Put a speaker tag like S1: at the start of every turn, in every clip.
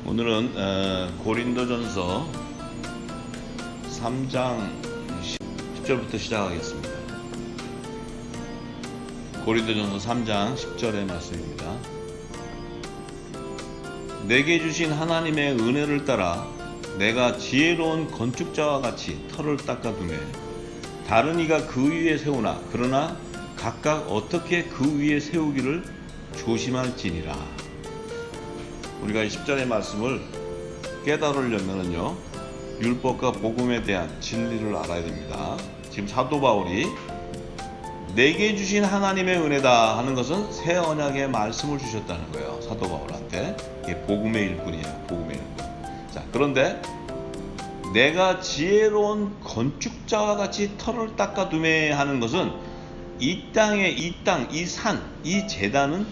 S1: 오늘은 고린도전서 3장 10절부터 시작하겠습니다. 고린도전서 3장 10절의 말씀입니다. 내게 주신 하나님의 은혜를 따라 내가 지혜로운 건축자와 같이 터를 닦아두매 다른 이가 그 위에 세우나 그러나 각각 어떻게 그 위에 세우기를 조심할지니라. 우리가 이 10절의 말씀을 깨달으려면요, 율법과 복음에 대한 진리를 알아야 됩니다. 지금 사도 바울이 내게 주신 하나님의 은혜다 하는 것은 새 언약의 말씀을 주셨다는 거예요. 사도 바울한테. 이게 복음의 일꾼이에요. 복음의 일꾼. 자, 그런데 내가 지혜로운 건축자와 같이 터를 닦아두매 하는 것은 이 땅의 이 산, 이 제단은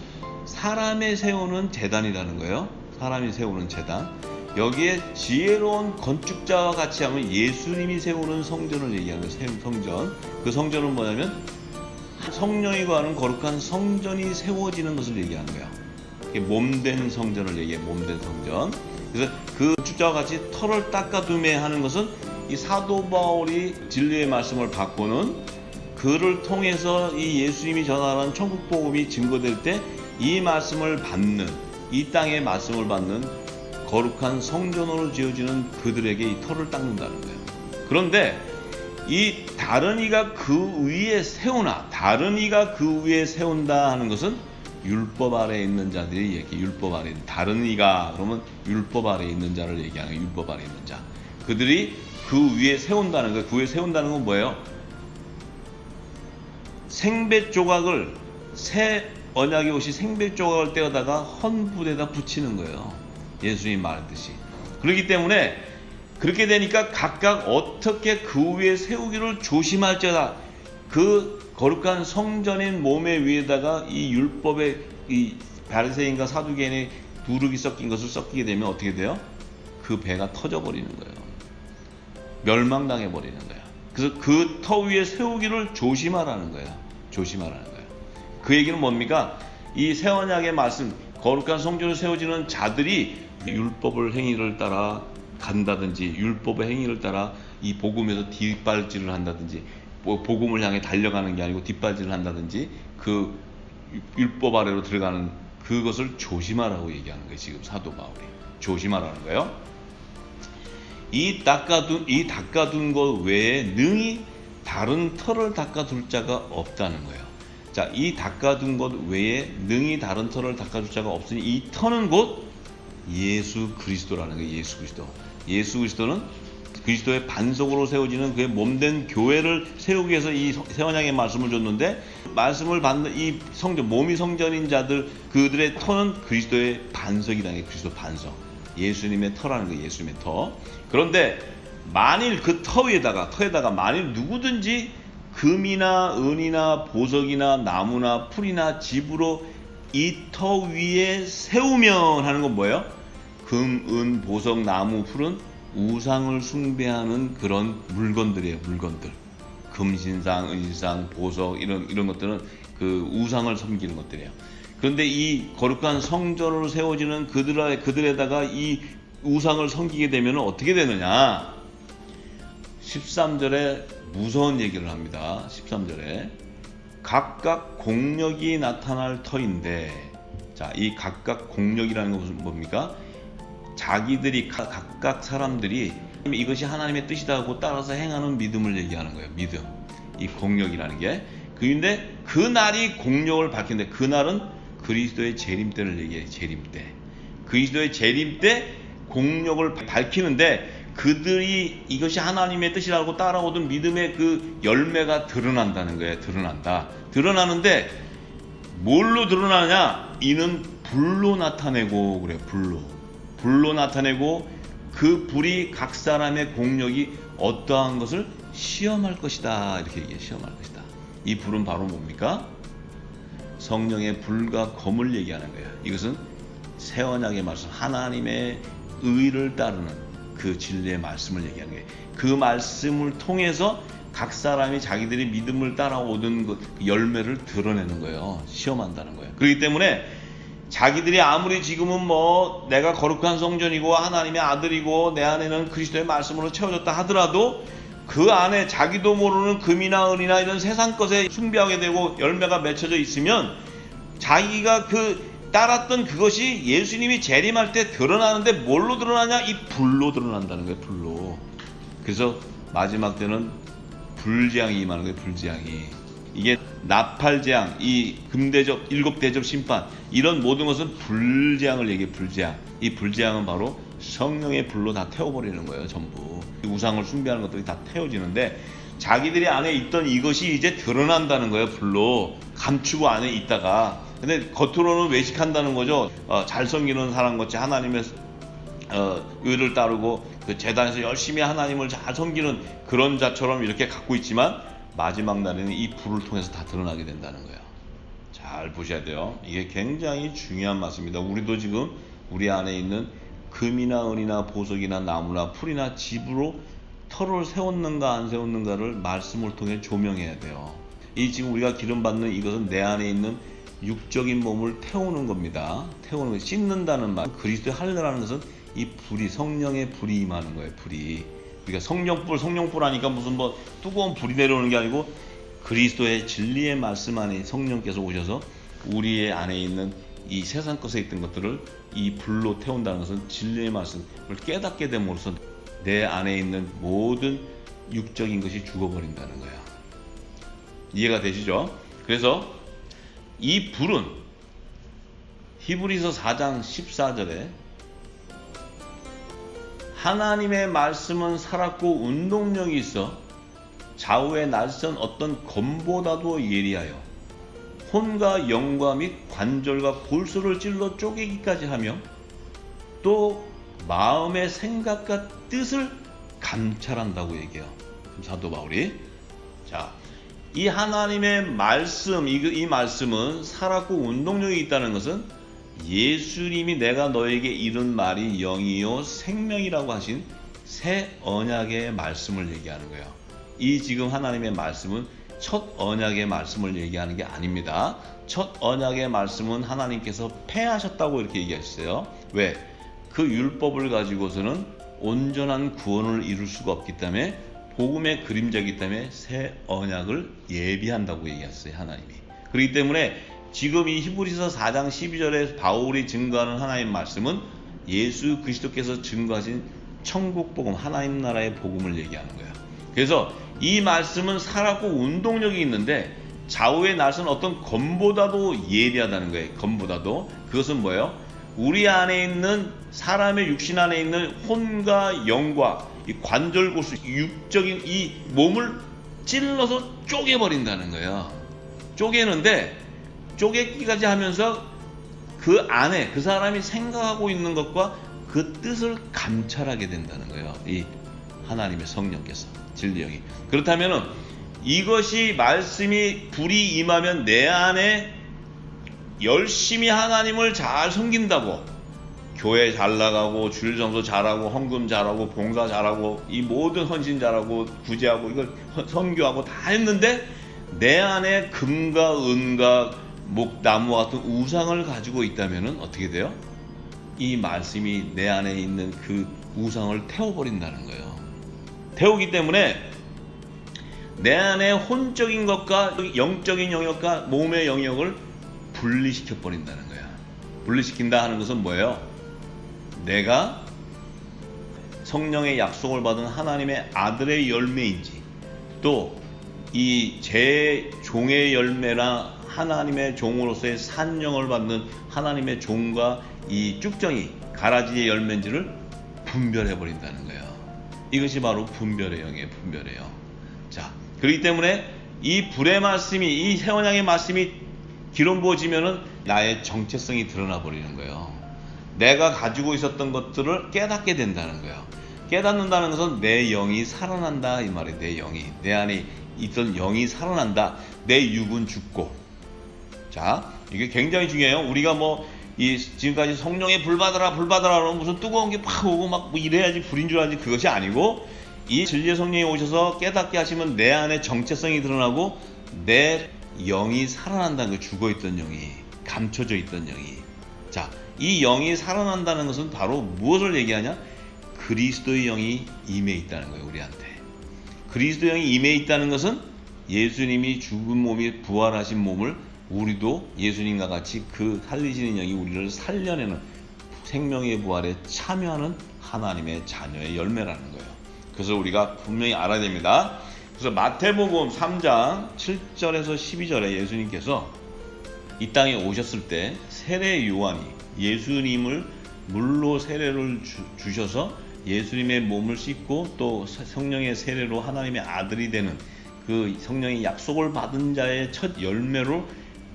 S1: 사람이 세우는 제단이라는 거예요. 사람이 세우는 제단. 여기에 지혜로운 건축자와 같이 하면 예수님이 세우는 성전을 얘기하는 거예요. 성전. 그 성전은 뭐냐면 성령이 거하는 거룩한 성전이 세워지는 것을 얘기하는 거예요. 몸된 성전을 얘기해요. 몸된 성전. 그래서 그 건축자와 같이 터를 닦아두매 하는 것은 이 사도 바울이 진리의 말씀을 받고는 그를 통해서 이 예수님이 전하는 천국 복음이 증거될 때 이 말씀을 받는, 이 땅의 말씀을 받는 거룩한 성전으로 지어지는 그들에게 이 터를 닦는다는 거예요. 그런데 이 다른 이가 그 위에 세우나, 다른 이가 그 위에 세운다 하는 것은 율법 아래에 있는 자들이 얘기, 율법 아래에 있는, 다른 이가 그러면 율법 아래에 있는 자를 얘기하는 거예요. 율법 아래에 있는 자. 그들이 그 위에 세운다는 거예요. 그 위에 세운다는 건 뭐예요? 생배 조각을, 새 언약의 옷이 생배 조각을 떼어다가 헌불에다 붙이는 거예요. 예수님 말했듯이. 그렇기 때문에 그렇게 되니까 각각 어떻게 그 위에 세우기를 조심할지어다. 그 거룩한 성전인 몸의 위에다가 이 율법의 이 바리새인과 사두개인의 두르기 섞인 것을 섞이게 되면 어떻게 돼요? 그 배가 터져버리는 거예요. 멸망당해 버리는 거예요. 그래서 그 터 위에 세우기를 조심하라는 거예요. 조심하라는 거예요. 그 얘기는 뭡니까? 이 새 언약의 말씀, 거룩한 성전을 세워지는 자들이 율법을 행위를 따라 간다든지, 율법의 행위를 따라 이 복음에서 뒷발질을 한다든지, 복음을 향해 달려가는 게 아니고 뒷발질을 한다든지, 그 율법 아래로 들어가는 그것을 조심하라고 얘기하는 거예요. 지금 사도 바울이 조심하라는 거예요. 이 닦아둔 것 외에 능히 다른 터를 닦아둘 자가 없다는 거예요. 자, 이 닦아둔 것 외에 능히 다른 터를 닦아둘 자가 없으니 이 터는 곧 예수 그리스도라는 거예요. 예수 그리스도. 예수 그리스도는 그리스도의 반석으로 세워지는 그의 몸된 교회를 세우기 위해서 이 새 언약의 말씀을 줬는데, 말씀을 받는 이 성전, 몸이 성전인 자들, 그들의 터는 그리스도의 반석이라는 게 그리스도 반석. 예수님의 터라는 거예요. 예수님의 터. 그런데 만일 그 터에다가 만일 누구든지 금이나 은이나 보석이나 나무나 풀이나 집으로 이 터 위에 세우면 하는 건 뭐예요? 금, 은, 보석, 나무, 풀은 우상을 숭배하는 그런 물건들이에요. 물건들. 금신상, 은신상, 보석 이런 것들은 그 우상을 섬기는 것들이에요. 그런데 이 거룩한 성전으로 세워지는 그들에다가 이 우상을 섬기게 되면 어떻게 되느냐? 13절에 무서운 얘기를 합니다. 13절에 각각 공력이 나타날 터인데, 자, 이 각각 공력이라는 것은 뭡니까? 자기들이 각각 사람들이 이것이 하나님의 뜻이다 하고 따라서 행하는 믿음을 얘기하는 거예요. 믿음. 이 공력이라는 게. 그런데 그 날이 공력을 밝히는데, 그 날은 그리스도의 재림 때를 얘기해요. 재림 때. 그리스도의 재림 때 공력을 밝히는데, 그들이 이것이 하나님의 뜻이라고 따라오던 믿음의 그 열매가 드러난다는 거예요. 드러나는데 뭘로 드러나냐? 이는 불로 나타내고 그래요. 불로 나타내고 그 불이 각 사람의 공력이 어떠한 것을 시험할 것이다. 이렇게 얘기해요. 시험할 것이다. 이 불은 바로 뭡니까? 성령의 불과 검을 얘기하는 거예요. 이것은 새 언약의 말씀, 하나님의 의를 따르는 그 진리의 말씀을 얘기하는 거예요. 그 말씀을 통해서 각 사람이 자기들이 믿음을 따라오던 그 열매를 드러내는 거예요. 시험한다는 거예요. 그렇기 때문에 자기들이 아무리 지금은 뭐 내가 거룩한 성전이고 하나님의 아들이고 내 안에는 그리스도의 말씀으로 채워졌다 하더라도 그 안에 자기도 모르는 금이나 은이나 이런 세상 것에 숭배하게 되고 열매가 맺혀져 있으면 자기가 따랐던 그것이 예수님이 재림할 때 드러나는데 뭘로 드러나냐? 이 불로 드러난다는 거예요. 불로. 그래서 마지막 때는 불재앙이 임하는 거예요. 불재앙이. 이게 나팔재앙, 이 금대접, 일곱대접 심판, 이런 모든 것은 불재앙을 얘기해요. 불재앙. 이 불재앙은 바로 성령의 불로 다 태워버리는 거예요. 전부 우상을 숭배하는 것들이 다 태워지는데 자기들이 안에 있던 이것이 이제 드러난다는 거예요. 불로 감추고 안에 있다가. 근데 겉으로는 외식한다는 거죠. 잘 섬기는 사람 같이 하나님의 의를 따르고 그 제단에서 열심히 하나님을 잘 섬기는 그런 자처럼 이렇게 갖고 있지만 마지막 날에는 이 불을 통해서 다 드러나게 된다는 거예요. 잘 보셔야 돼요. 이게 굉장히 중요한 말씀입니다. 우리도 지금 우리 안에 있는 금이나 은이나 보석이나 나무나 풀이나 집으로 터를 세웠는가 안 세웠는가를 말씀을 통해 조명해야 돼요. 이 지금 우리가 기름 받는 이것은 내 안에 있는 육적인 몸을 태우는 겁니다. 태우는 거, 씻는다는 말. 그리스도의 할례라는 것은 이 불이, 성령의 불이 임하는 거예요. 불이. 그러니까 성령불 하니까 무슨 뭐 뜨거운 불이 내려오는 게 아니고 그리스도의 진리의 말씀 안에 성령께서 오셔서 우리의 안에 있는 이 세상 것에 있던 것들을 이 불로 태운다는 것은 진리의 말씀을 깨닫게 됨으로써 내 안에 있는 모든 육적인 것이 죽어버린다는 거야. 이해가 되시죠? 그래서 이 불은 히브리서 4장 14절에 하나님의 말씀은 살았고 운동력이 있어 좌우의 낯선 어떤 검보다도 예리하여 혼과 영과 및 관절과 골수를 찔러 쪼개기까지 하며 또 마음의 생각과 뜻을 감찰한다고 얘기해요. 사도 바울이. 자, 이 하나님의 말씀, 이 말씀은 살았고 운동력이 있다는 것은 예수님이 내가 너에게 이른 말이 영이요 생명이라고 하신 새 언약의 말씀을 얘기하는 거예요. 이 지금 하나님의 말씀은 첫 언약의 말씀을 얘기하는 게 아닙니다. 첫 언약의 말씀은 하나님께서 폐하셨다고 이렇게 얘기하셨어요. 왜? 그 율법을 가지고서는 온전한 구원을 이룰 수가 없기 때문에 복음의 그림자이기 때문에 새 언약을 예비한다고 얘기했어요. 하나님이. 그렇기 때문에 지금 이 히브리서 4장 12절에 바울이 증거하는 하나님 말씀은 예수 그리스도께서 증거하신 천국 복음, 하나님 나라의 복음을 얘기하는 거예요. 그래서 이 말씀은 살았고 운동력이 있는데 좌우의 낯은 어떤 검보다도 예리하다는 거예요. 검보다도. 그것은 뭐예요? 우리 안에 있는 사람의 육신 안에 있는 혼과 영과 이 관절골수, 육적인 이 몸을 찔러서 쪼개버린다는 거예요. 쪼개는데 쪼개기까지 하면서 그 안에 그 사람이 생각하고 있는 것과 그 뜻을 감찰하게 된다는 거예요. 이 하나님의 성령께서, 진리영이. 그렇다면은 이것이 말씀이 불이 임하면 내 안에 열심히 하나님을 잘 섬긴다고, 교회 잘 나가고 주일 점수 잘하고 헌금 잘하고 봉사 잘하고 이 모든 헌신 잘하고 구제하고 이걸 선교하고 다 했는데 내 안에 금과 은과 목나무와 같은 우상을 가지고 있다면 어떻게 돼요? 이 말씀이 내 안에 있는 그 우상을 태워버린다는 거예요. 태우기 때문에 내 안에 혼적인 것과 영적인 영역과 몸의 영역을 분리시켜 버린다는 거야. 분리시킨다 하는 것은 뭐예요? 내가 성령의 약속을 받은 하나님의 아들의 열매인지 또 이 제 종의 열매나 하나님의 종으로서의 산령을 받는 하나님의 종과 이 쭉정이 가라지의 열매인지를 분별해 버린다는 거예요. 이것이 바로 분별의 영이에요. 분별의 영. 자, 그렇기 때문에 이 불의 말씀이, 이 새 언약의 말씀이 기름 부어지면은 나의 정체성이 드러나 버리는 거예요. 내가 가지고 있었던 것들을 깨닫게 된다는 거예요. 깨닫는다는 것은 내 영이 살아난다 이 말이에요. 내 영이, 내 안에 있던 영이 살아난다. 내 육은 죽고. 자, 이게 굉장히 중요해요. 우리가 지금까지 성령의 불 받아라 그러면 무슨 뜨거운 게 팍 오고 막 이래야지 불인 줄 알지, 그것이 아니고 이 진리의 성령이 오셔서 깨닫게 하시면 내 안에 정체성이 드러나고 내 영이 살아난다는 거예요. 죽어있던 영이, 감춰져 있던 영이. 이 영이 살아난다는 것은 바로 무엇을 얘기하냐? 그리스도의 영이 임해 있다는 거예요, 우리한테. 그리스도의 영이 임해 있다는 것은 예수님이 죽은 몸이 부활하신 몸을 우리도 예수님과 같이 그 살리시는 영이 우리를 살려내는 생명의 부활에 참여하는 하나님의 자녀의 열매라는 거예요. 그래서 우리가 분명히 알아야 됩니다. 그래서 마태복음 3장 7절에서 12절에 예수님께서 이 땅에 오셨을 때 세례 요한이 예수님을 물로 세례를 주셔서 예수님의 몸을 씻고 또 성령의 세례로 하나님의 아들이 되는 그 성령의 약속을 받은 자의 첫 열매로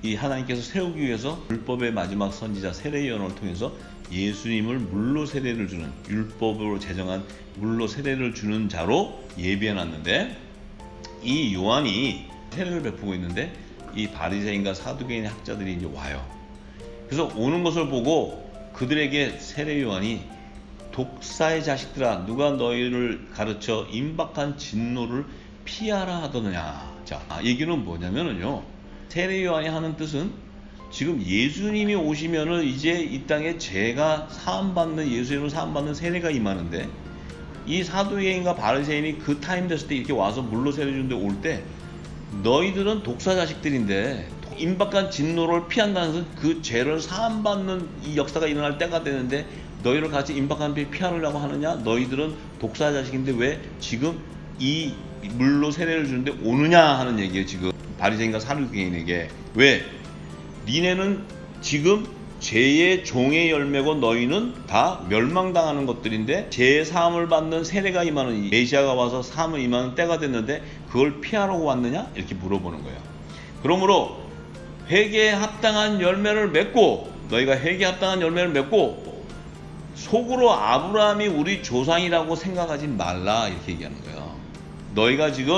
S1: 이 하나님께서 세우기 위해서 율법의 마지막 선지자 세례 요한을 통해서 예수님을 물로 세례를 주는, 율법으로 제정한 물로 세례를 주는 자로 예비해놨는데, 이 요한이 세례를 베푸고 있는데 이 바리새인과 사두개인의 학자들이 이제 와요. 그래서 오는 것을 보고 그들에게 세례 요한이 독사의 자식들아, 누가 너희를 가르쳐 임박한 진노를 피하라 하더느냐. 자, 얘기는 뭐냐면요, 세례 요한이 하는 뜻은 지금 예수님이 오시면은 이제 이 땅에 죄가 사함받는, 예수님으로 사함받는 세례가 임하는데, 이 사두개인과 바리새인이 그 타임 됐을 때 이렇게 와서 물로 세례 주는데 올 때 너희들은 독사 자식들인데 임박한 진노를 피한다는 것은 그 죄를 사함받는 이 역사가 일어날 때가 되는데 너희를 같이 임박한 피 피하려고 하느냐? 너희들은 독사 자식인데 왜 지금 이 물로 세례를 주는데 오느냐 하는 얘기예요. 지금 바리새인과 사두개인에게. 왜? 니네는 지금 죄의 종의 열매고 너희는 다 멸망당하는 것들인데 죄의 사함을 받는 세례가 임하는, 이 메시아가 와서 사함을 임하는 때가 됐는데 그걸 피하려고 왔느냐? 이렇게 물어보는 거예요. 그러므로 회개에 합당한 열매를 맺고, 너희가 회개에 합당한 열매를 맺고 속으로 아브라함이 우리 조상이라고 생각하지 말라, 이렇게 얘기하는 거예요. 너희가 지금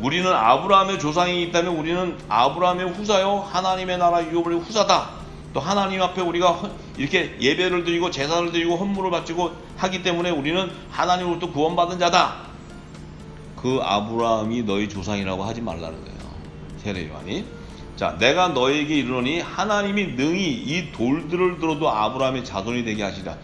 S1: 우리는 아브라함의 조상이기 때문에 우리는 아브라함의 후사요, 하나님의 나라 유업의 후사다. 또 하나님 앞에 우리가 이렇게 예배를 드리고 제사를 드리고 헌물을 바치고 하기 때문에 우리는 하나님으로부터 구원받은 자다. 그 아브라함이 너희 조상이라고 하지 말라는 거예요, 세례 요한이. 자, 내가 너에게 이르노니 하나님이 능히 이 돌들을 들어도 아브라함의 자손이 되게 하시라.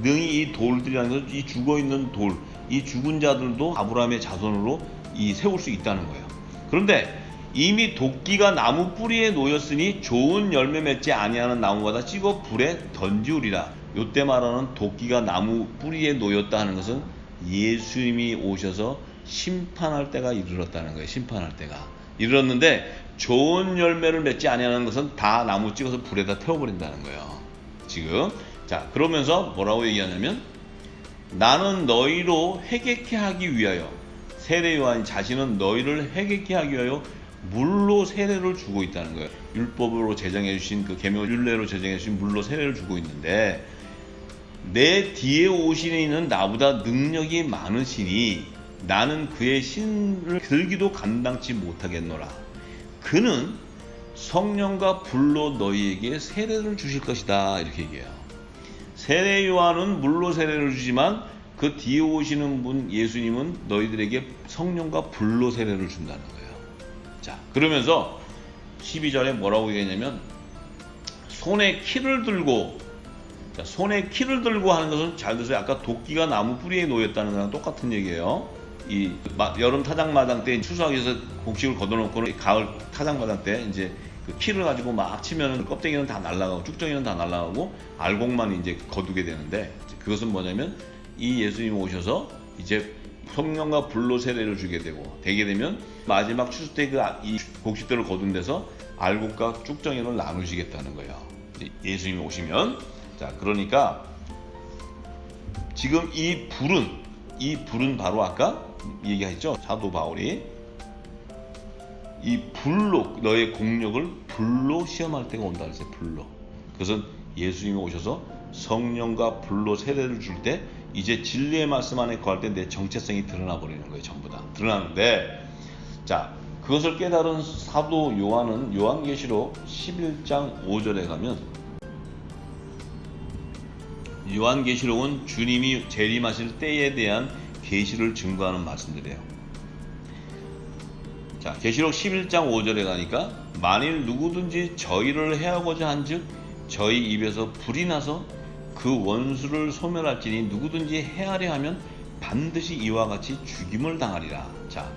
S1: 능히 이 돌들이라는 것은 이 죽어있는 돌, 이 죽은 자들도 아브라함의 자손으로 이 세울 수 있다는 거예요. 그런데 이미 도끼가 나무 뿌리에 놓였으니 좋은 열매 맺지 아니하는 나무마다 찍어 불에 던지우리라. 요때 말하는 도끼가 나무 뿌리에 놓였다 하는 것은 예수님이 오셔서 심판할 때가 이르렀다는 거예요. 심판할 때가 이르렀는데 좋은 열매를 맺지 아니하는 것은 다 나무 찍어서 불에다 태워버린다는 거예요. 지금 자, 그러면서 뭐라고 얘기하냐면, 나는 너희로 회개케 하기 위하여, 세례 요한이 자신은 너희를 회개케 하기 위하여 물로 세례를 주고 있다는 거예요. 율법으로 제정해 주신 그 계명 율례로 제정해 주신 물로 세례를 주고 있는데, 내 뒤에 오시는 이는 나보다 능력이 많으시니 나는 그의 신을 들기도 감당치 못하겠노라. 그는 성령과 불로 너희에게 세례를 주실 것이다, 이렇게 얘기해요. 세례 요한은 물로 세례를 주지만 그 뒤에 오시는 분 예수님은 너희들에게 성령과 불로 세례를 준다는 거예요. 자, 그러면서 12절에 뭐라고 얘기했냐면, 손에 키를 들고, 자, 손에 키를 들고 하는 것은 잘 들으세요. 아까 도끼가 나무 뿌리에 놓였다는 거랑 똑같은 얘기예요. 이 여름 타작마당 때 추수하기 위해서 곡식을 걷어놓고는 가을 타작마당 때 이제 그 키를 가지고 막 치면은 껍데기는 다 날아가고 쭉정이는 다 날아가고 알곡만 이제 거두게 되는데, 그것은 뭐냐면 이 예수님 오셔서 이제 성령과 불로 세례를 주게 되게 되면 마지막 추수 때 그 이 곡식들을 거둔 데서 알곡과 쭉정이를 나누시겠다는 거예요. 예수님이 오시면. 자, 그러니까 지금 이 불은 바로 아까 얘기했죠. 사도 바울이 이 불로 너의 공력을 불로 시험할 때가 온다 그랬어요. 불로. 그것은 예수님이 오셔서 성령과 불로 세례를 줄 때 이제 진리의 말씀 안에 거할 때 내 정체성이 드러나 버리는 거예요. 전부 다 드러나는데, 자, 그것을 깨달은 사도 요한은 요한계시록 11장 5절에 가면, 요한계시록은 주님이 재림하실 때에 대한 계시를 증거하는 말씀들이에요. 자, 계시록 11장 5절에 가니까, 만일 누구든지 저희를 해하고자 한즉 저희 입에서 불이 나서 그 원수를 소멸할지니 누구든지 해하려 하면 반드시 이와 같이 죽임을 당하리라. 자,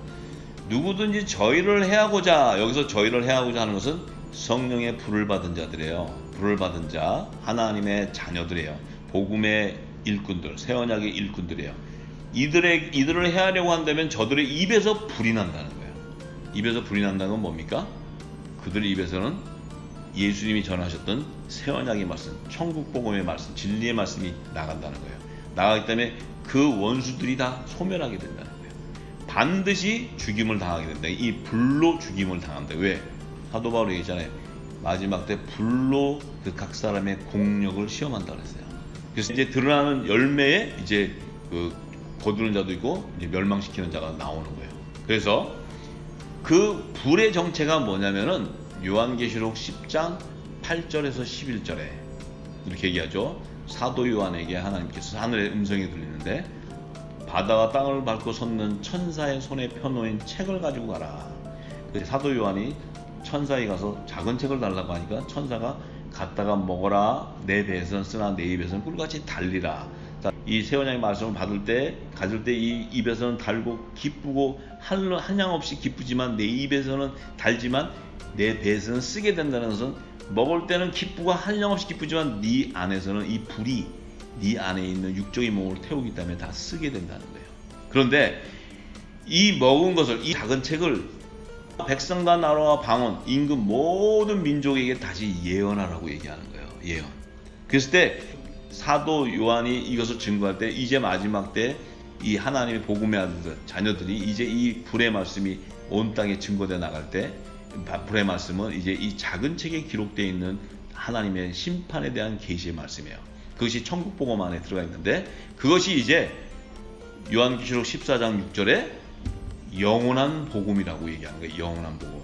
S1: 누구든지 저희를 해하고자, 여기서 저희를 해하고자 하는 것은 성령의 불을 받은 자들이에요. 불을 받은 자, 하나님의 자녀들이에요. 복음의 일꾼들, 새 언약의 일꾼들이에요. 이들을 해하려고 한다면 저들의 입에서 불이 난다는 거예요. 입에서 불이 난다는 건 뭡니까? 그들의 입에서는 예수님이 전하셨던 새 언약의 말씀, 천국 복음의 말씀, 진리의 말씀이 나간다는 거예요. 나가기 때문에 그 원수들이 다 소멸하게 된다는 거예요. 반드시 죽임을 당하게 된다. 이 불로 죽임을 당한다. 왜? 사도 바울이 얘기했잖아요. 마지막 때 불로 그 각 사람의 공력을 시험한다 그랬어요. 그래서 이제 드러나는 열매에 이제 그 거두는 자도 있고 이제 멸망시키는 자가 나오는 거예요. 그래서 그 불의 정체가 뭐냐면은 요한계시록 10장 8절에서 11절에 이렇게 얘기하죠. 사도 요한에게 하나님께서 하늘의 음성이 들리는데 바다와 땅을 밟고 섰는 천사의 손에 펴놓인 책을 가지고 가라. 사도 요한이 천사에 가서 작은 책을 달라고 하니까 천사가 갖다가 먹어라. 내 배에서는 쓰나 내 입에서는 꿀같이 달리라. 이 새 언약의 말씀을 가질 때 이 입에서는 달고 기쁘고 한량없이 기쁘지만 내 입에서는 달지만 내 배에서는 쓰게 된다는 것은 먹을 때는 기쁘고 한량없이 기쁘지만 네 안에서는 이 불이 네 안에 있는 육적인 몸을 태우기 때문에 다 쓰게 된다는 거예요. 그런데 이 먹은 것을, 이 작은 책을 백성과 나라와 방언, 임금 모든 민족에게 다시 예언하라고 얘기하는 거예요. 예언. 그랬을 때 사도 요한이 이것을 증거할 때 이제 마지막 때 이 하나님의 복음의 아들 자녀들이 이제 이 불의 말씀이 온 땅에 증거되어 나갈 때 불의 말씀은 이제 이 작은 책에 기록되어 있는 하나님의 심판에 대한 계시의 말씀이에요. 그것이 천국 복음 안에 들어가 있는데 그것이 이제 요한계시록 14장 6절에 영원한 복음이라고 얘기하는 거예요. 영원한 복음.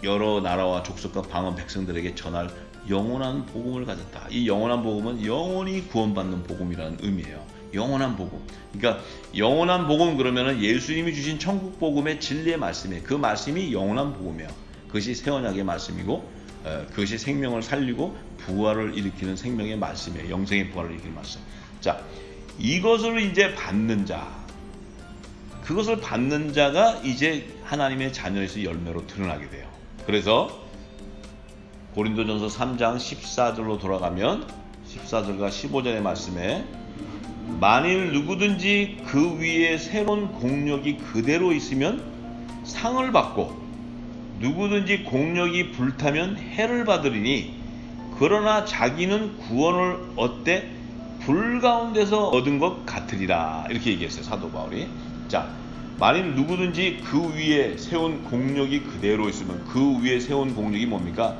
S1: 여러 나라와 족속과 방언 백성들에게 전할 영원한 복음을 가졌다. 이 영원한 복음은 영원히 구원받는 복음이라는 의미예요. 영원한 복음. 그러니까 영원한 복음 그러면은 예수님이 주신 천국 복음의 진리의 말씀이에요. 그 말씀이 영원한 복음이에요. 그것이 새 언약의 말씀이고 그것이 생명을 살리고 부활을 일으키는 생명의 말씀이에요. 영생의 부활을 일으키는 말씀. 자, 이것을 이제 받는 자, 그것을 받는 자가 이제 하나님의 자녀에서 열매로 드러나게 돼요. 그래서 고린도전서 3장 14절로 돌아가면 14절과 15절의 말씀에 만일 누구든지 그 위에 새로운 공력이 그대로 있으면 상을 받고 누구든지 공력이 불타면 해를 받으리니 그러나 자기는 구원을 얻되 불 가운데서 얻은 것 같으리라. 이렇게 얘기했어요. 사도 바울이. 자, 만일 누구든지 그 위에 세운 공력이 그대로 있으면 그 위에 세운 공력이 뭡니까?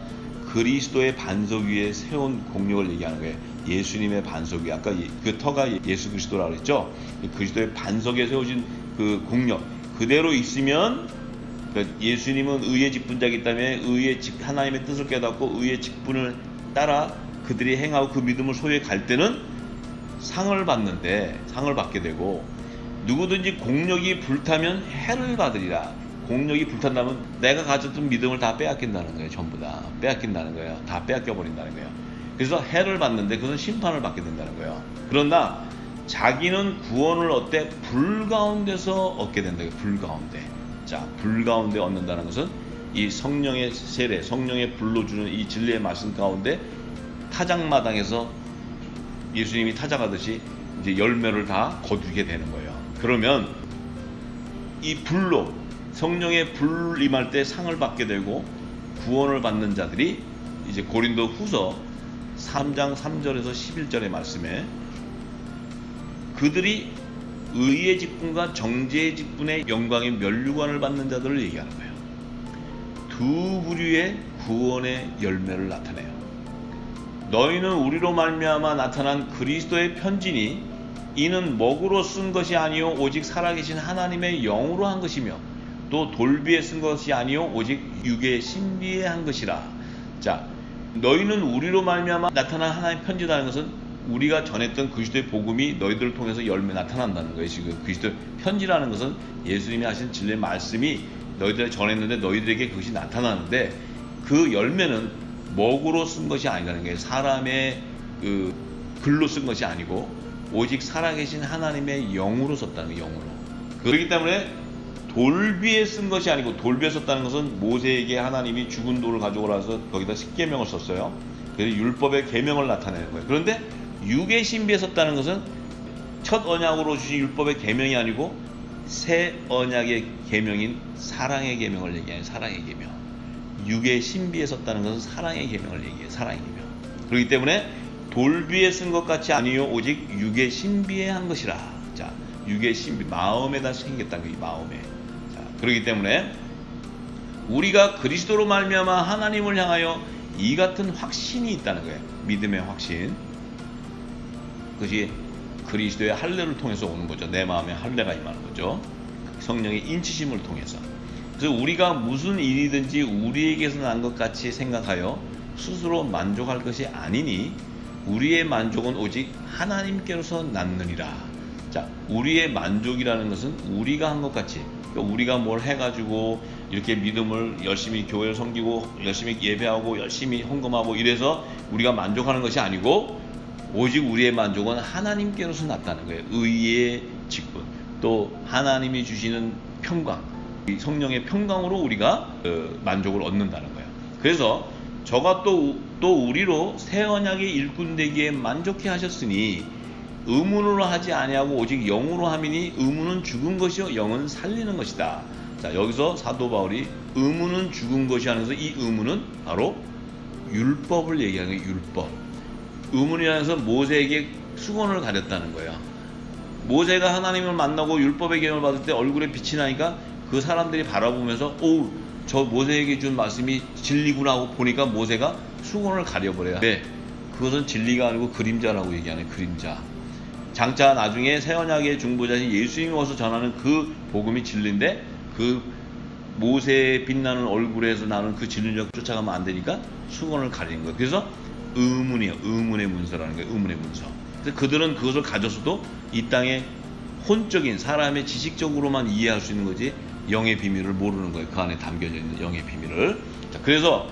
S1: 그리스도의 반석 위에 세운 공력을 얘기하는 거예요. 예수님의 반석 위에. 아까 그 터가 예수 그리스도라고 했죠. 그리스도의 반석에 세워진 그 공력 그대로 있으면 예수님은 의의 직분자이기 때문에 하나님의 뜻을 깨닫고 의의 직분을 따라 그들이 행하고 그 믿음을 소유해 갈 때는 상을 받게 되고 누구든지 공력이 불타면 해를 받으리라. 공력이 불탄다면 내가 가졌던 믿음을 다 빼앗긴다는 거예요. 전부 다 빼앗긴다는 거예요. 다 빼앗겨버린다는 거예요. 그래서 해를 받는데 그것은 심판을 받게 된다는 거예요. 그러나 자기는 구원을 얻되 불 가운데서 얻게 된다. 불 가운데. 자, 불 가운데 얻는다는 것은 이 성령의 세례, 성령의 불로 주는 이 진리의 말씀 가운데 타작마당에서 예수님이 타작하듯이 이제 열매를 다 거두게 되는 거예요. 그러면 이 불로 성령의 불 임할 때 상을 받게 되고 구원을 받는 자들이 이제 고린도 후서 3장 3절에서 11절의 말씀에 그들이 의의 직분과 정죄의 직분의 영광의 면류관을 받는 자들을 얘기하는 거예요. 두 부류의 구원의 열매를 나타내요. 너희는 우리로 말미암아 나타난 그리스도의 편지니 이는 먹으로 쓴 것이 아니요 오직 살아계신 하나님의 영으로 한 것이며 또 돌비에 쓴 것이 아니요 오직 육의 신비에 한 것이라. 자, 너희는 우리로 말미암아 나타난 하나님의 편지라는 것은 우리가 전했던 그리스도의 복음이 너희들을 통해서 열매 나타난다는 거예요. 지금 그리스도의 편지라는 것은 예수님이 하신 진리의 말씀이 너희들에게 전했는데 너희들에게 그것이 나타나는데 그 열매는 먹으로 쓴 것이 아니라는 거예요. 사람의 그 글로 쓴 것이 아니고 오직 살아계신 하나님의 영으로 썼다는 거예요. 영으로. 그렇기 때문에 돌비에 쓴 것이 아니고, 돌비에 썼다는 것은 모세에게 하나님이 죽은 돌을 가져오라서 거기다 십계명을 썼어요. 그래서 율법의 계명을 나타내는 거예요. 그런데 육의 신비에 썼다는 것은 첫 언약으로 주신 율법의 계명이 아니고 새 언약의 계명인 사랑의 계명을 얘기해요. 사랑의 계명. 육의 신비에 썼다는 것은 사랑의 계명을 얘기해요. 사랑의 계명. 그렇기 때문에 돌비에 쓴 것 같이 아니요 오직 육의 신비에 한 것이라. 자, 육의 신비, 마음에다 생겼다는 거예요. 마음에. 자, 그렇기 때문에 우리가 그리스도로 말미암아 하나님을 향하여 이 같은 확신이 있다는 거예요. 믿음의 확신. 그것이 그리스도의 할례를 통해서 오는 거죠. 내 마음에 할례가 임하는 거죠. 성령의 인치심을 통해서. 그래서 우리가 무슨 일이든지 우리에게서 난 것 같이 생각하여 스스로 만족할 것이 아니니 우리의 만족은 오직 하나님께로서 났느니라. 자, 우리의 만족이라는 것은 우리가 한 것 같이, 그러니까 우리가 뭘 해가지고 이렇게 믿음을 열심히 교회를 섬기고 열심히 예배하고 열심히 헌금하고 이래서 우리가 만족하는 것이 아니고 오직 우리의 만족은 하나님께로서 났다는 거예요. 의의 직분, 또 하나님이 주시는 평강, 성령의 평강으로 우리가 만족을 얻는다는 거예요. 그래서 저가 또 우리로 새 언약의 일꾼 되기에 만족해 하셨으니 의문으로 하지 아니하고 오직 영으로 함이니 의문은 죽은 것이요 영은 살리는 것이다. 자, 여기서 사도 바울이 의문은 죽은 것이 하면서 이 의문은 바로 율법을 얘기하는 거예요. 율법. 의문이라는 것은 모세에게 수건을 가렸다는 거예요. 모세가 하나님을 만나고 율법의 계명을 받을 때 얼굴에 빛이 나니까 그 사람들이 바라보면서 오, 저 모세에게 준 말씀이 진리구나 하고 보니까 모세가 수건을 가려버려요. 네, 그것은 진리가 아니고 그림자라고 얘기하는 그림자. 장차 나중에 새 언약의 중보자신 예수님이 와서 전하는 그 복음이 진리인데 그 모세의 빛나는 얼굴에서 나는 그 진리를 쫓아가면 안 되니까 수건을 가리는 거예요. 그래서 의문이에요. 의문의 문서라는 거예요. 의문의 문서. 그래서 그들은 그것을 가졌어도 이 땅에 혼적인 사람의 지식적으로만 이해할 수 있는 거지 영의 비밀을 모르는 거예요. 그 안에 담겨져 있는 영의 비밀을. 자, 그래서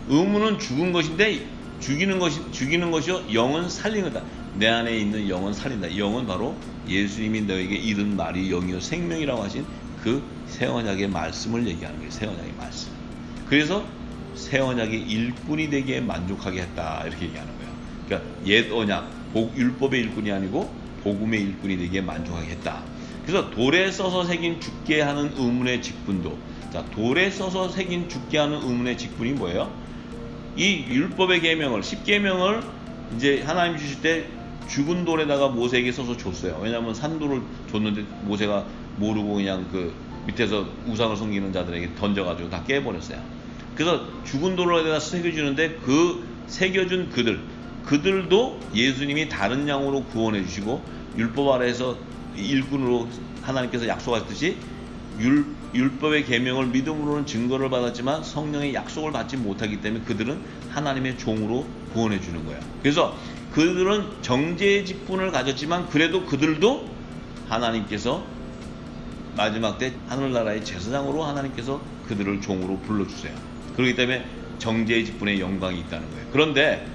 S1: 의문은 죽은 것인데 죽이는 것이요 영은 살리는 거다. 내 안에 있는 영은 살린다. 영은 바로 예수님이 너에게 이른 말이 영이요 생명이라고 하신 그 새 언약의 말씀을 얘기하는 거예요. 새 언약의 말씀. 그래서 새 언약의 일꾼이 되기에 만족하게 했다. 이렇게 얘기하는 거예요. 그러니까 옛 언약, 율법의 일꾼이 아니고 복음의 일꾼이 되기에 만족하게 했다. 그래서 돌에 써서 새긴 죽게 하는 의문의 직분도, 자, 돌에 써서 새긴 죽게 하는 의문의 직분이 뭐예요? 이 율법의 계명을, 십계명을 이제 하나님 주실 때 죽은 돌에다가 모세에게 써서 줬어요. 왜냐하면 산돌을 줬는데 모세가 모르고 그냥 그 밑에서 우상을 섬기는 자들에게 던져가지고 다 깨버렸어요. 그래서 죽은 돌에다가 새겨주는데 그 새겨준 그들도 예수님이 다른 양으로 구원해 주시고 율법 아래에서 일꾼으로 하나님께서 약속하셨듯이 율법의 계명을 믿음으로는 증거를 받았지만 성령의 약속을 받지 못하기 때문에 그들은 하나님의 종으로 구원해 주는 거예요. 그래서 그들은 정죄의 직분을 가졌지만 그래도 그들도 하나님께서 마지막 때 하늘나라의 제사장으로 하나님께서 그들을 종으로 불러주세요. 그렇기 때문에 정죄의 직분의 영광이 있다는 거예요. 그런데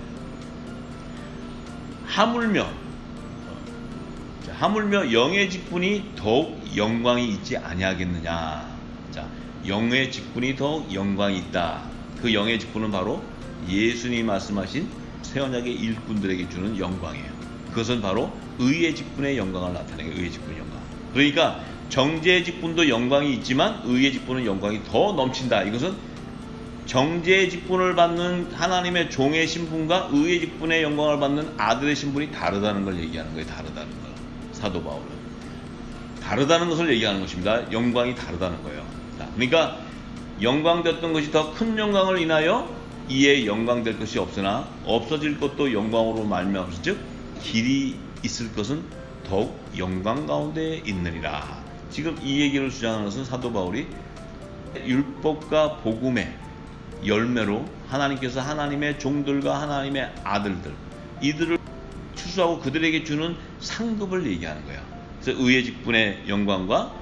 S1: 하물며 영의 직분이 더욱 영광이 있지 아니하겠느냐. 자, 영의 직분이 더욱 영광이 있다. 그 영의 직분은 바로 예수님이 말씀하신 새 언약의 일꾼들에게 주는 영광이에요. 그것은 바로 의의 직분의 영광을 나타내는 의의 직분의 영광. 그러니까 정죄의 직분도 영광이 있지만 의의 직분은 영광이 더 넘친다. 이것은 정죄의 직분을 받는 하나님의 종의 신분과 의의 직분의 영광을 받는 아들의 신분이 다르다는 걸 얘기하는 거예요. 다르다는 걸. 사도 바울은 다르다는 것을 얘기하는 것입니다. 영광이 다르다는 거예요. 자, 그러니까 영광됐던 것이 더 큰 영광을 인하여 이에 영광될 것이 없으나 없어질 것도 영광으로 말미암아서 즉 길이 있을 것은 더욱 영광 가운데 있느니라. 지금 이 얘기를 주장하는 것은 사도 바울이 율법과 복음의 열매로 하나님께서 하나님의 종들과 하나님의 아들들 이들을 추수하고 그들에게 주는 상급을 얘기하는 거예요. 그래서 의의 직분의 영광과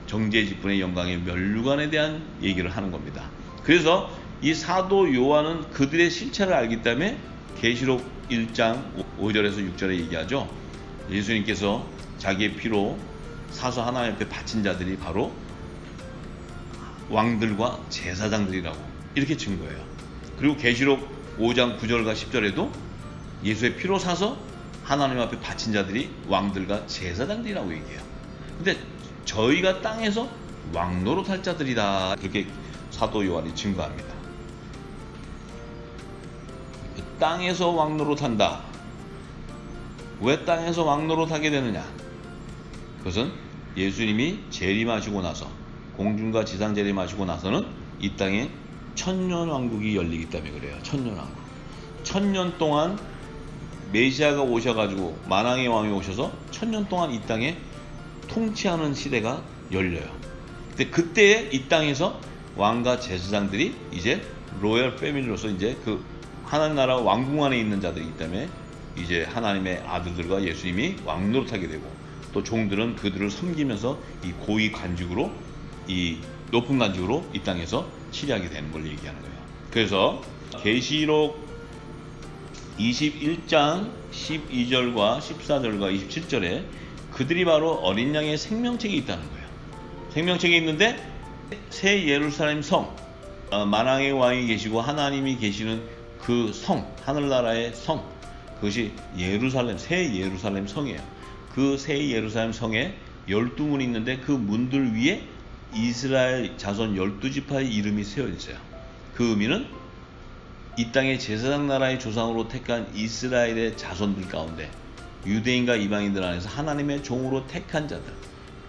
S1: 정죄의 직분의 영광의 면류관에 대한 얘기를 하는 겁니다. 그래서 이 사도 요한은 그들의 실체를 알기 때문에 계시록 1장 5절에서 6절에 얘기하죠. 예수님께서 자기의 피로 사서 하나님 앞에 바친 자들이 바로 왕들과 제사장들이라고 이렇게 증거해요. 그리고 계시록 5장 9절과 10절에도 예수의 피로 사서 하나님 앞에 바친 자들이 왕들과 제사장들이라고 얘기해요. 근데 저희가 땅에서 왕 노릇할 자들이다, 그렇게 사도 요한이 증거합니다. 땅에서 왕 노릇한다. 왜 땅에서 왕 노릇하게 되느냐? 그것은 예수님이 재림하시고 나서, 공중과 지상 재림하시고 나서는 이 땅에 천년왕국이 열리기 때문에 그래요. 천년왕국. 1000년 동안 메시아가 오셔가지고 만왕의 왕이 오셔서 1000년 동안 이 땅에 통치하는 시대가 열려요. 근데 그때에 이 땅에서 왕과 제사장들이 이제 로열 패밀리로서 이제 그 하나님 나라 왕궁 안에 있는 자들이기 때문에 이제 하나님의 아들들과 예수님이 왕 노릇하게 되고, 또 종들은 그들을 섬기면서 이 고위 관직으로, 이 높은 관직으로 이 땅에서 치리하게 되는 걸 얘기하는 거예요. 그래서 계시록 21장 12절과 14절과 27절에 그들이 바로 어린 양의 생명책이 있다는 거예요. 생명책이 있는데 새 예루살렘 성, 만왕의 왕이 계시고 하나님이 계시는 그 성, 하늘나라의 성, 그것이 예루살렘, 새 예루살렘 성이에요. 그 새 예루살렘 성에 12문이 있는데 그 문들 위에 이스라엘 자손 12지파의 이름이 세워 있어요. 그 의미는 이 땅의 제사장 나라의 조상으로 택한 이스라엘의 자손들 가운데 유대인과 이방인들 안에서 하나님의 종으로 택한 자들,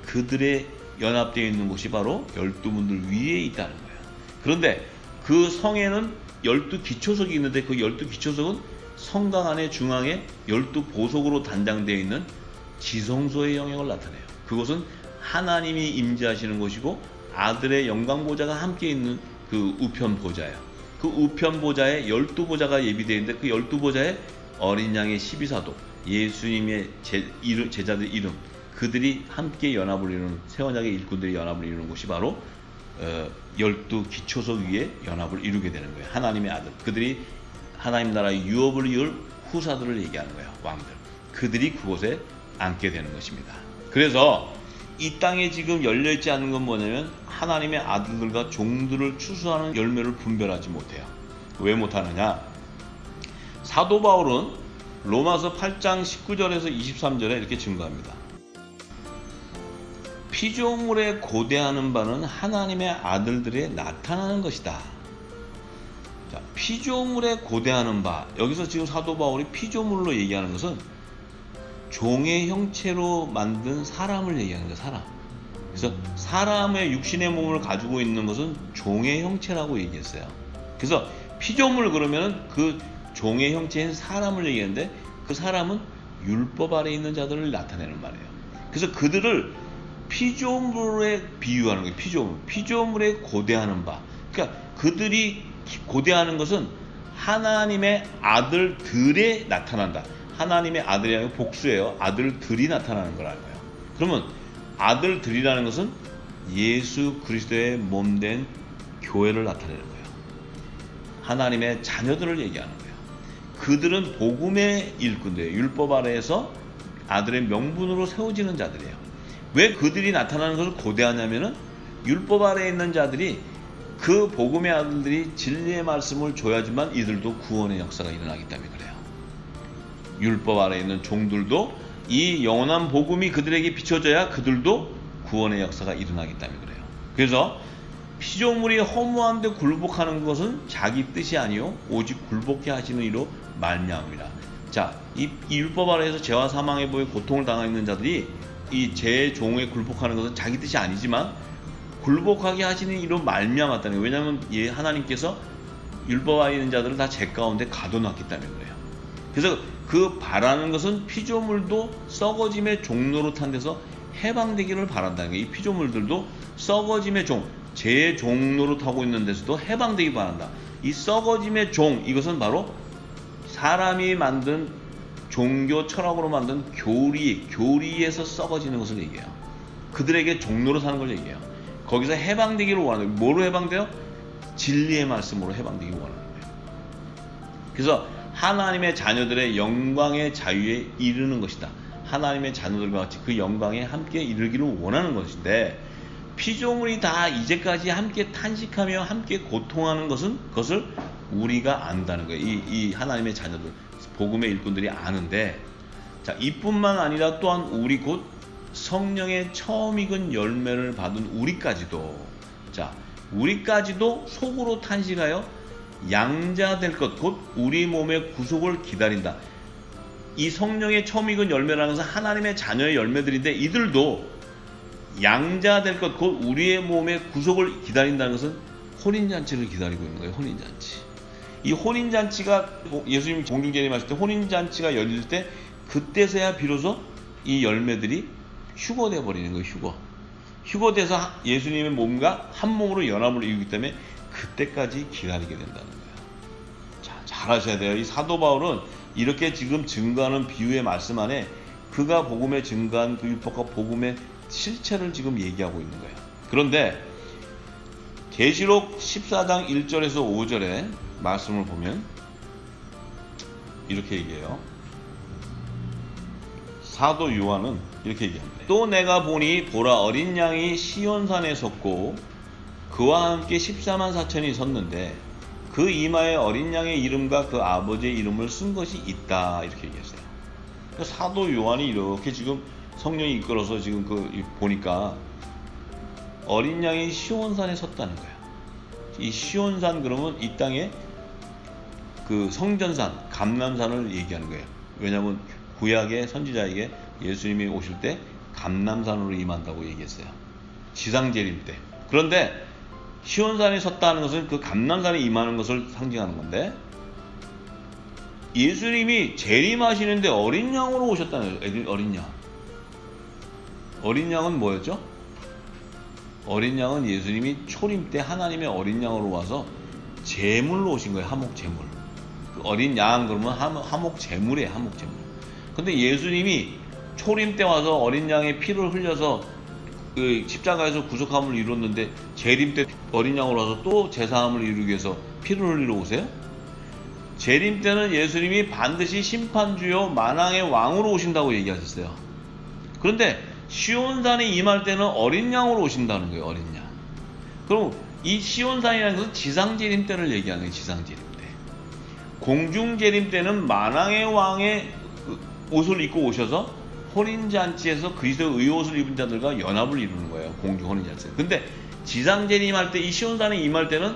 S1: 그들의 연합되어 있는 곳이 바로 12문들 위에 있다는 거예요. 그런데 그 성에는 12기초석이 있는데 그 12기초석은 성당 안의 중앙에 12보석으로 단장되어 있는 지성소의 영역을 나타내요. 그것은 하나님이 임재하시는 곳이고 아들의 영광보좌가 함께 있는 그 우편보좌예요. 그 우편보좌에 12보좌가 예비되어 있는데 그 12보좌에 어린 양의 12사도, 예수님의 제자들 이름, 그들이 함께 연합을 이루는, 새 언약의 일꾼들이 연합을 이루는 곳이 바로 12기초석 위에 연합을 이루게 되는 거예요. 하나님의 아들, 그들이 하나님 나라의 유업을 이을 후사들을 얘기하는 거예요. 왕들, 그들이 그곳에 앉게 되는 것입니다. 그래서 이 땅에 지금 열려있지 않은 건 뭐냐면 하나님의 아들들과 종들을 추수하는 열매를 분별하지 못해요. 왜 못하느냐? 사도 바울은 로마서 8장 19절에서 23절에 이렇게 증거합니다. 피조물에 고대하는 바는 하나님의 아들들에 나타나는 것이다. 자, 피조물에 고대하는 바, 여기서 지금 사도 바울이 피조물로 얘기하는 것은 종의 형체로 만든 사람을 얘기하는 거예요. 사람. 그래서 사람의 육신의 몸을 가지고 있는 것은 종의 형체라고 얘기했어요. 그래서 피조물 그러면은 그 종의 형체인 사람을 얘기하는데, 그 사람은 율법 아래 있는 자들을 나타내는 말이에요. 그래서 그들을 피조물에 비유하는 거예요. 피조물에 고대하는 바. 그러니까 그들이 고대하는 것은 하나님의 아들들에 나타난다. 하나님의 아들이 아니고 복수예요. 아들들이 나타나는 거라는 거예요. 그러면 아들들이라는 것은 예수 그리스도의 몸된 교회를 나타내는 거예요. 하나님의 자녀들을 얘기하는 거예요. 그들은 복음의 일꾼들이에요. 율법 아래에서 아들의 명분으로 세워지는 자들이에요. 왜 그들이 나타나는 것을 고대하냐면은 율법 아래에 있는 자들이, 그 복음의 아들들이 진리의 말씀을 줘야지만 이들도 구원의 역사가 일어나기 때문에 그래요. 율법 아래에 있는 종들도 이 영원한 복음이 그들에게 비춰져야 그들도 구원의 역사가 일어나기 때문에 그래요. 그래서 피조물이 허무한데 굴복하는 것은 자기 뜻이 아니요 오직 굴복해 하시는 이로 말미암으리라. 자, 이 율법 아래에서 죄와 사망의 보에 고통을 당하고 있는 자들이 이 죄의 종에 굴복하는 것은 자기 뜻이 아니지만 굴복하게 하시는 이로 말미암았다는 거예요. 왜냐하면 하나님께서 율법 아래에 있는 자들을 다 죄 가운데 가둬놨기 때문에 그래요. 그래서 그 바라는 것은 피조물도 썩어짐의 종노릇한 데서 해방되기를 바란다는 거예요. 이 피조물들도 썩어짐의 종, 죄의 종노릇하고 있는 데서도 해방되기 바란다. 이 썩어짐의 종, 이것은 바로 사람이 만든 종교 철학으로 만든 교리에서 썩어지는 것을 얘기해요. 그들에게 종노릇하는 걸 얘기해요. 거기서 해방되기를 원하는 거예요. 뭐로 해방돼요? 진리의 말씀으로 해방되기 원하는 거예요. 그래서 하나님의 자녀들의 영광의 자유에 이르는 것이다. 하나님의 자녀들과 같이 그 영광에 함께 이르기를 원하는 것인데, 피조물이 다 이제까지 함께 탄식하며 함께 고통하는 그것을 우리가 안다는 거예요. 이 하나님의 자녀들, 복음의 일꾼들이 아는데, 자, 이뿐만 아니라 또한 우리 곧 성령의 처음 익은 열매를 받은 우리까지도, 자, 우리까지도 속으로 탄식하여 양자 될 것, 곧 우리 몸의 구속을 기다린다. 이 성령의 처음 익은 열매라는 것은 하나님의 자녀의 열매들인데, 이들도 양자 될 것, 곧 우리의 몸의 구속을 기다린다는 것은 혼인잔치를 기다리고 있는 거예요. 혼인잔치. 이 혼인잔치가, 예수님 공중제림 하실 때 혼인잔치가 열릴 때, 그때서야 비로소 이 열매들이 휴거되어 버리는 거예요. 휴거돼서 예수님의 몸과 한 몸으로 연합을 이루기 때문에 그때까지 기다리게 된다는 거예요. 자, 잘 아셔야 돼요. 이 사도 바울은 이렇게 지금 증거하는 비유의 말씀 안에 그가 복음에 증거한 그 율법과 복음의 실체를 지금 얘기하고 있는 거예요. 그런데 계시록 14장 1절에서 5절의 말씀을 보면 이렇게 얘기해요. 사도 요한은 이렇게 얘기합니다. 또 내가 보니 보라, 어린 양이 시온산에 섰고 그와 함께 14만 4천이 섰는데 그 이마에 어린 양의 이름과 그 아버지의 이름을 쓴 것이 있다. 이렇게 얘기했어요. 그러니까 사도 요한이 이렇게 지금 성령이 이끌어서 지금 보니까 어린 양이 시온산에 섰다는 거예요. 이 시온산, 그러면 이 땅에 그 성전산, 감람산을 얘기하는 거예요. 왜냐하면 구약의 선지자에게 예수님이 오실 때 감람산으로 임한다고 얘기했어요. 지상재림 때. 그런데 시온산에 섰다는 것은 그 감람산에 임하는 것을 상징하는 건데, 예수님이 재림하시는데 어린 양으로 오셨다는 거예요. 어린 양. 어린 양은 뭐였죠? 어린 양은 예수님이 초림 때 하나님의 어린 양으로 와서 제물로 오신 거예요. 화목 제물. 그 어린 양 그러면 화목 제물이에요. 화목 제물. 근데 예수님이 초림 때 와서 어린 양의 피를 흘려서 그 십자가에서 구속함을 이뤘는데, 재림 때 어린 양으로 와서 또 제사함을 이루기 위해서 피를 흘리러 오세요? 재림 때는 예수님이 반드시 심판주요 만왕의 왕으로 오신다고 얘기하셨어요. 그런데 시온산에 임할 때는 어린 양으로 오신다는 거예요. 어린 양. 그럼 이 시온산이라는 것은 지상재림 때를 얘기하는 거예요. 지상재림 때. 공중재림 때는 만왕의 왕의 옷을 입고 오셔서 혼인잔치에서 그리스도의 의옷을 입은 자들과 연합을 이루는 거예요. 공중 혼인잔치. 근데 지상재림할 때, 이 시온산에 임할 때는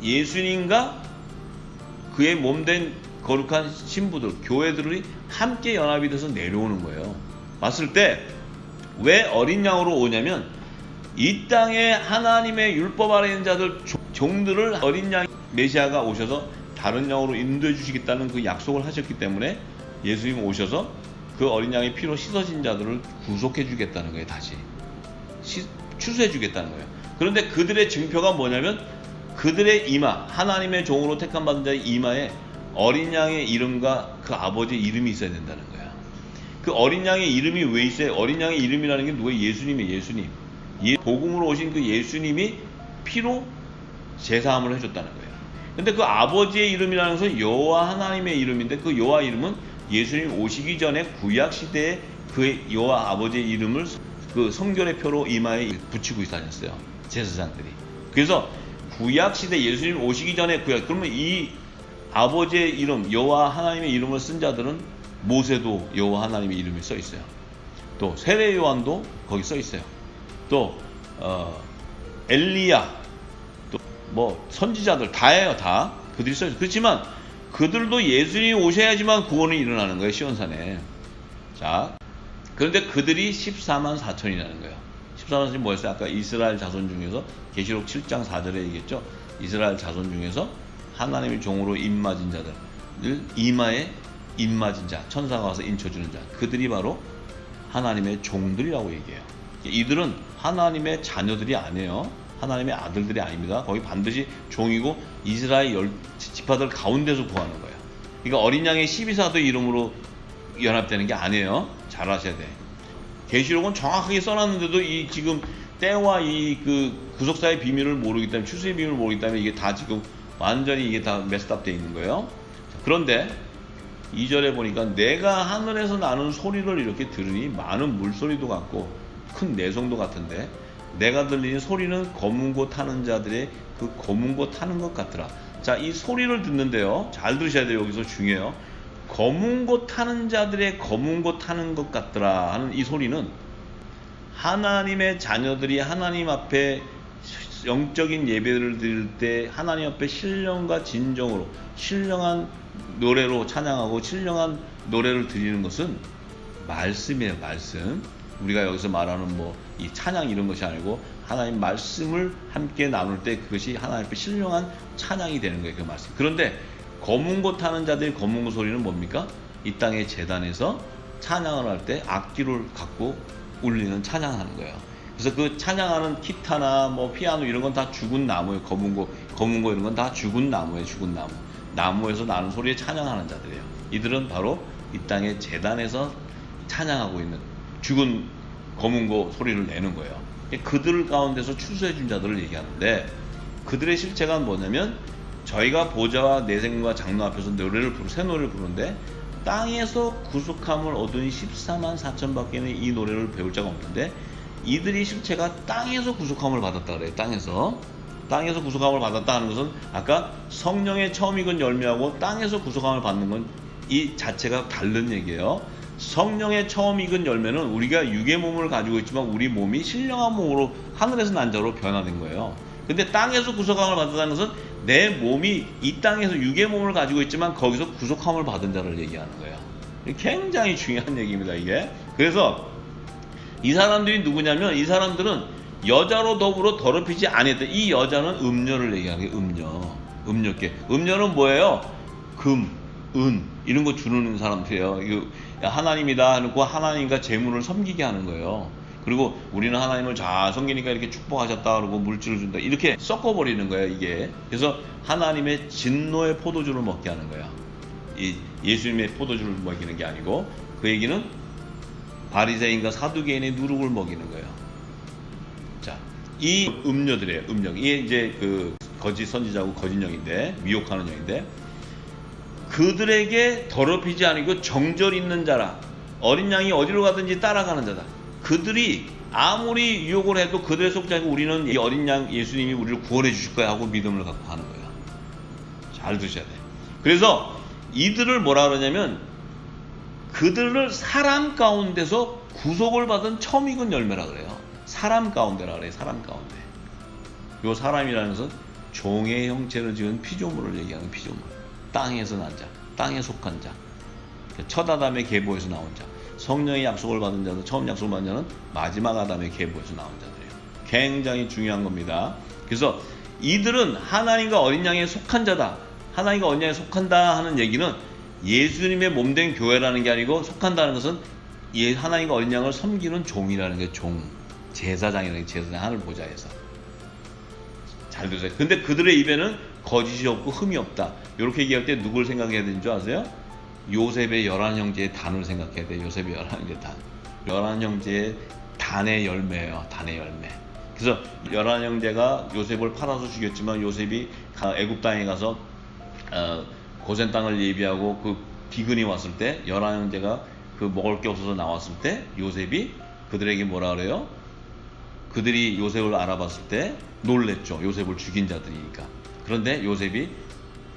S1: 예수님과 그의 몸된 거룩한 신부들, 교회들이 함께 연합이 돼서 내려오는 거예요. 봤을 때 왜 어린 양으로 오냐면, 이 땅에 하나님의 율법 아래 있는 자들, 종들을 어린 양 메시아가 오셔서 다른 양으로 인도해 주시겠다는 그 약속을 하셨기 때문에 예수님 오셔서 그 어린 양의 피로 씻어진 자들을 구속해 주겠다는 거예요. 다시 추수해 주겠다는 거예요. 그런데 그들의 증표가 뭐냐면, 그들의 이마, 하나님의 종으로 택함 받은 자의 이마에 어린 양의 이름과 그 아버지의 이름이 있어야 된다는 거예요. 그 어린 양의 이름이 왜 있어요? 어린 양의 이름이라는 게 누구예요? 예수님이에요. 예수님. 복음으로 오신 그 예수님이 피로 제사함을 해줬다는 거예요. 근데 그 아버지의 이름이라는 것은 여호와 하나님의 이름인데, 그 여호와 이름은 예수님 오시기 전에 구약 시대에 그 여호와 아버지의 이름을 그 성결의 표로 이마에 붙이고 다녔어요. 제사장들이. 그래서 구약 시대 예수님 오시기 전에 그러면 이 아버지의 이름, 여호와 하나님의 이름을 쓴 자들은 모세도 여호와 하나님의 이름이 써 있어요. 또 세례 요한도 거기 써 있어요. 또 엘리야, 또 뭐 선지자들 다예요. 다 그들이 써 있어요. 그렇지만 그들도 예수님이 오셔야지만 구원이 일어나는 거예요. 시온산에. 자, 그런데 그들이 14만 4천이라는 거예요. 14만 4천이 뭐였어요? 아까 이스라엘 자손 중에서 계시록 7장 4절에 얘기했죠. 이스라엘 자손 중에서 하나님의 종으로 입맞은 자들, 이마에 입맞은 자, 천사가 와서 인쳐주는 자, 그들이 바로 하나님의 종들이라고 얘기해요. 이들은 하나님의 자녀들이 아니에요. 하나님의 아들들이 아닙니다. 거기 반드시 종이고 이스라엘 지파들 가운데서 구하는 거예요. 그러니까 어린 양의 12사도 이름으로 연합되는 게 아니에요. 잘 아셔야 돼. 계시록은 정확하게 써놨는데도 이 지금 때와 이 그 구속사의 비밀을 모르기 때문에, 추수의 비밀을 모르기 때문에 이게 다 지금 완전히 이게 다 메스답 되어 있는 거예요. 그런데 2절에 보니까 내가 하늘에서 나는 소리를 이렇게 들으니 많은 물소리도 같고 큰 내성도 같은데 내가 들리는 소리는 검은 고 타는 자들의 그 검은 고 타는 것 같더라. 자, 이 소리를 듣는데요, 잘 들으셔야 돼요. 여기서 중요해요. 검은 고 타는 자들의 검은 고 타는 것 같더라 하는 이 소리는 하나님의 자녀들이 하나님 앞에 영적인 예배를 드릴 때 하나님 앞에 신령과 진정으로 신령한 노래로 찬양하고 신령한 노래를 드리는 것은 말씀이에요. 말씀. 우리가 여기서 말하는 뭐 이 찬양 이런 것이 아니고 하나님 말씀을 함께 나눌 때 그것이 하나님 앞에 신령한 찬양이 되는 거예요. 그 말씀. 그런데 검은 고 타는 자들의 검은 고 소리는 뭡니까? 이 땅의 제단에서 찬양을 할 때 악기를 갖고 울리는 찬양하는 거예요. 그래서 그 찬양하는 기타나 뭐 피아노 이런 건 다 죽은 나무예요. 검은 고 이런 건 다 죽은 나무예요. 죽은 나무. 나무에서 나는 소리에 찬양하는 자들이에요. 이들은 바로 이 땅의 제단에서 찬양하고 있는 죽은 검은 고 소리를 내는 거예요. 그들 가운데서 추수해 준 자들을 얘기하는데 그들의 실체가 뭐냐면 저희가 보좌와 내생과 장로 앞에서 새 노래를 부르는데 땅에서 구속함을 얻은 14만 4천 밖에는 이 노래를 배울 자가 없는데 이들이 실체가 땅에서 구속함을 받았다 그래요. 땅에서 구속함을 받았다 하는 것은 아까 성령의 처음 익은 열매하고 땅에서 구속함을 받는 건 이 자체가 다른 얘기예요. 성령의 처음 익은 열매는 우리가 육의 몸을 가지고 있지만 우리 몸이 신령한 몸으로 하늘에서 난 자로 변화된 거예요. 근데 땅에서 구속함을 받았다는 것은 내 몸이 이 땅에서 육의 몸을 가지고 있지만 거기서 구속함을 받은 자를 얘기하는 거예요. 굉장히 중요한 얘기입니다, 이게. 그래서 이 사람들이 누구냐면 이 사람들은 여자로 더불어 더럽히지 아니했다. 이 여자는 음녀를 얘기하는 거예요. 음녀께. 음녀는 뭐예요? 금, 은 이런 거 주는 사람들이에요. 하나님이다 하고 하나님과 재물을 섬기게 하는 거예요. 그리고 우리는 하나님을 잘 섬기니까 이렇게 축복하셨다 그러고 물질을 준다 이렇게 섞어버리는 거예요, 이게. 그래서 하나님의 진노의 포도주를 먹게 하는 거예요. 이 예수님의 포도주를 먹이는 게 아니고 그 얘기는 바리새인과 사두개인의 누룩을 먹이는 거예요. 자, 이 음녀들이에요. 음녀. 이게 이제 그 거짓 선지자고 거짓 영인데 미혹하는 영인데 그들에게 더럽히지 아니고 정절 있는 자라. 어린 양이 어디로 가든지 따라가는 자다. 그들이 아무리 유혹을 해도 그들의 속지 않고 우리는 이 어린 양 예수님이 우리를 구원해 주실 거야 하고 믿음을 갖고 하는 거예요. 잘 드셔야 돼. 그래서 이들을 뭐라 그러냐면 그들을 사람 가운데서 구속을 받은 처음 익은 열매라 그래요. 사람 가운데라 그래요. 사람 가운데. 요 사람이라는 것은 종의 형체를 지은 피조물을 얘기하는 피조물. 땅에서 난 자, 땅에 속한 자, 첫 아담의 계보에서 나온 자, 성령의 약속을 받은 자도 처음 약속을 받은 자는 마지막 아담의 계보에서 나온 자들이에요. 굉장히 중요한 겁니다. 그래서 이들은 하나님과 어린 양에 속한 자다. 하나님과 어린 양에 속한다 하는 얘기는 예수님의 몸된 교회라는 게 아니고 속한다는 것은 하나님과 어린 양을 섬기는 종이라는 게 종, 제사장이라는 게 제사장 하늘 보좌에서. 잘 들으세요. 근데 그들의 입에는 거짓이 없고 흠이 없다. 이렇게 얘기할 때 누굴 생각해야 되는 줄 아세요? 요셉의 11형제의 단을 생각해야 돼요. 요셉의 11형제 단. 11형제의 단의 열매예요. 단의 열매. 그래서 11형제가 요셉을 팔아서 죽였지만 요셉이 애굽 땅에 가서 고센 땅을 예비하고 그 기근이 왔을 때 11형제가 그 먹을 게 없어서 나왔을 때 요셉이 그들에게 뭐라 그래요? 그들이 요셉을 알아봤을 때 놀랬죠. 요셉을 죽인 자들이니까. 그런데 요셉이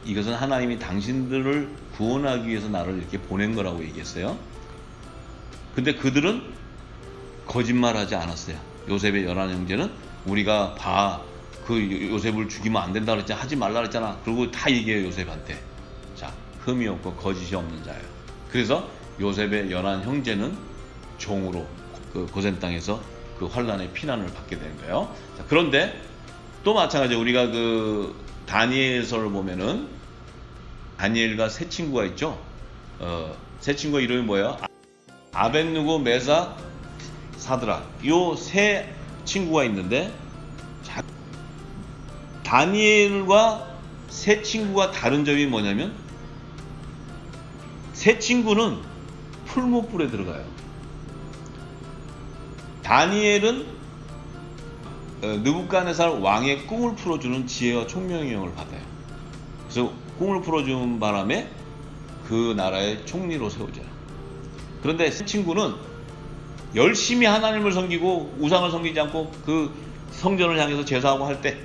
S1: 이것은 하나님이 당신들을 구원하기 위해서 나를 이렇게 보낸 거라고 얘기했어요. 근데 그들은 거짓말하지 않았어요. 요셉의 11형제는 우리가 그 요셉을 죽이면 안 된다 그랬잖아. 하지 말라 그랬잖아. 그리고 다 얘기해요. 요셉한테. 자, 흠이 없고 거짓이 없는 자예요. 그래서 요셉의 11형제는 종으로 그 고센 땅에서 그 환란의 피난을 받게 되는 거예요. 자, 그런데 또 마찬가지로 우리가 그 다니엘서를 보면은 다니엘과 세 친구가 있죠. 세 친구 이름이 뭐예요? 아벳누고, 메삭, 사드락. 요 세 친구가 있는데 다니엘과 세 친구가 다른 점이 뭐냐면 세 친구는 풀무불에 들어가요. 다니엘은 느부갓네살 왕의 꿈을 풀어주는 지혜와 총명의 영을 받아요. 그래서 꿈을 풀어주는 바람에 그 나라의 총리로 세우잖아요. 그런데 새 친구는 열심히 하나님을 섬기고 우상을 섬기지 않고 그 성전을 향해서 제사하고 할 때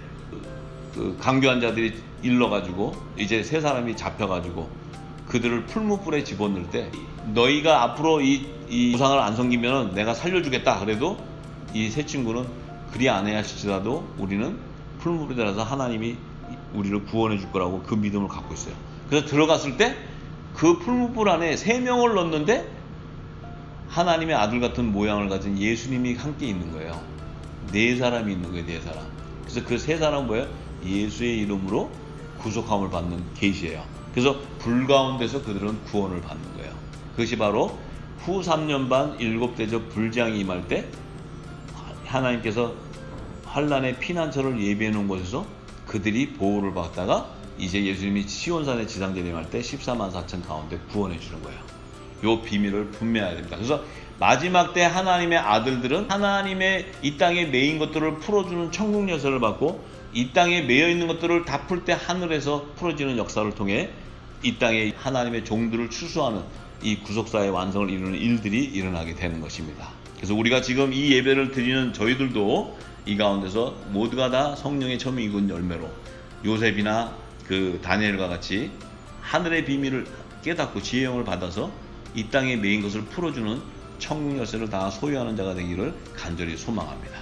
S1: 그 강교한 자들이 일러가지고 이제 세 사람이 잡혀가지고 그들을 풀무불에 집어넣을 때 너희가 앞으로 이 우상을 안 섬기면 내가 살려주겠다. 그래도 이 세 친구는 그리 안 해야 할지라도 우리는 풀무불에 들어가서 하나님이 우리를 구원해 줄 거라고 그 믿음을 갖고 있어요. 그래서 들어갔을 때 그 풀무불 안에 3명을 넣는데 하나님의 아들 같은 모양을 가진 예수님이 함께 있는 거예요. 4사람이 있는 거예요. 4사람. 그래서 그 3사람은 뭐예요? 예수의 이름으로 구속함을 받는 계시예요. 그래서 불 가운데서 그들은 구원을 받는 거예요. 그것이 바로 후 3년 반 7대접 불장이 임할 때 하나님께서 환란의 피난처를 예비해 놓은 곳에서 그들이 보호를 받다가 이제 예수님이 시온산에 지상재림할 때 14만 4천 가운데 구원해 주는 거예요. 요 비밀을 분명해야 됩니다. 그래서 마지막 때 하나님의 아들들은 하나님의 이 땅에 매인 것들을 풀어주는 천국 열쇠를 받고 이 땅에 매여 있는 것들을 다 풀 때 하늘에서 풀어지는 역사를 통해 이 땅에 하나님의 종들을 추수하는 이 구속사의 완성을 이루는 일들이 일어나게 되는 것입니다. 그래서 우리가 지금 이 예배를 드리는 저희들도 이 가운데서 모두가 다 성령의 처음 익은 열매로 요셉이나 그 다니엘과 같이 하늘의 비밀을 깨닫고 지혜의 영을 받아서 이 땅에 매인 것을 풀어주는 천국 열쇠를 다 소유하는 자가 되기를 간절히 소망합니다.